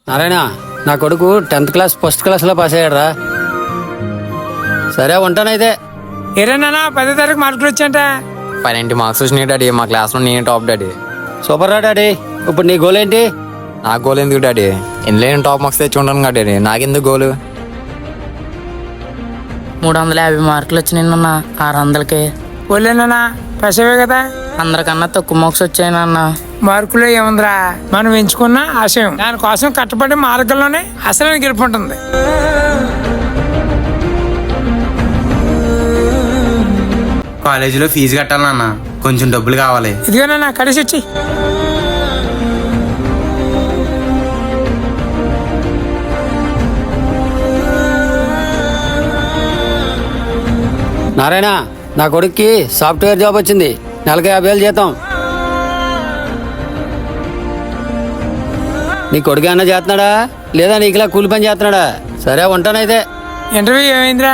నారాయణ, నా కొడుకు 10th class first క్లాస్లో పాస్ అయ్యాడు రా. సరే ఉంటానైతే. ఏరేనా 10వ తరగతి మార్కులు వచ్చాయంట. 12 మార్క్స్ వచ్చినాయి డాడీ. మా క్లాస్లో నేనే టాప్ డాడీ. సూపర్ రా డాడీ. ఇప్పుడు నీ గోల్ ఏంటి? నా గోల్ ఎందుకు డాడీ? ఇందులో నేను టాప్ మార్క్స్ తెచ్చుకుంటాను కదా డాడీ. నాకెందుకు గోలు? 350 మార్కులు వచ్చినాయన్న 600కి. ఒళ్ళేనా పసవే కదా, అందరికన్నా తక్కువ మార్క్స్ వచ్చాయనన్న. మార్కులో ఏముందిరా, మనం ఎంచుకున్న ఆశయం దానికోసం కట్టబడి మార్గంలోనే అసలు గెలుపుంటుంది. కాలేజీలో ఫీజు కట్టాలన్నా, కొంచెం డబ్బులు కావాలి. ఇదిగోనన్నా కలిసి వచ్చి. నారాయణ, నా కొడుక్కి సాఫ్ట్వేర్ జాబ్ వచ్చింది. నెలకి 50,000 జీతం. నీ కొడుకు ఏమన్నా చేస్తున్నాడా లేదా నీకులా కూలి పని చేస్తున్నాడా? సరే ఉంటానైతే. ఇంటర్వ్యూ ఏమైందిరా?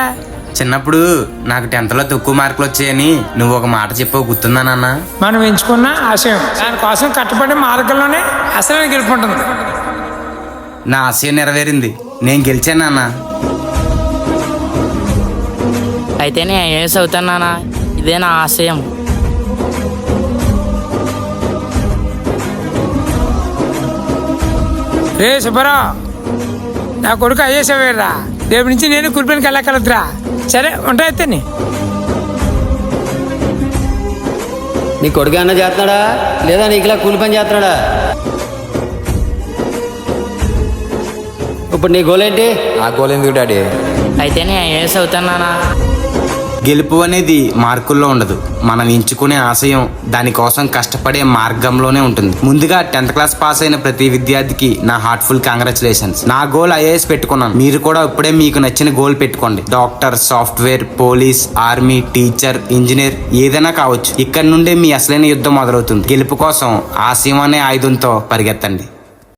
చిన్నప్పుడు నాకు 10th తక్కువ మార్కులు వచ్చాయని నువ్వు ఒక మాట చెప్పావు, గుర్తుందా నాన్న? మనం ఎంచుకున్న ఆశయం దానికోసం కట్టబడి మార్గంలోనే అసలు గెలుపుంటుంది. నా ఆశయం నెరవేరింది, నేను గెలిచాను నాన్న. అయితే నేను ఐఏఎస్ అవుతానా? ఇదే నా ఆశయం. రే సుబ్బారావు, నా కొడుకు ఐఏఎస్ అయ్యారా. రేపు నుంచి నేను కూలిపనికి వెళ్ళగలుగుతురా. సరే ఉంటా అయితే. నీ కొడుకు ఏమన్నా చేస్తున్నాడా లేదా నీకులా కూలి పని చేస్తున్నాడా? ఇప్పుడు నీ గోల్ ఏంటి? నా గోల్ ఎందుకు డాడీ? అయితే నేను ఐఏఎస్ అవుతానా? గెలుపు అనేది మార్కుల్లో ఉండదు, మనం ఎంచుకునే ఆశయం దానికోసం కష్టపడే మార్గంలోనే ఉంటుంది. ముందుగా 10th క్లాస్ పాస్ అయిన ప్రతి విద్యార్థికి నా హార్ట్ఫుల్ కంగ్రాచులేషన్స్. నా గోల్ ఐఏఎస్ పెట్టుకున్నాను. మీరు కూడా ఇప్పుడే మీకు నచ్చిన గోల్ పెట్టుకోండి. Doctor, software, police, army, teacher, engineer ఏదైనా కావచ్చు. ఇక్కడ నుండే మీ అసలైన యుద్ధం మొదలవుతుంది. గెలుపు కోసం ఆశయం అనే ఆయుధంతో పరిగెత్తండి.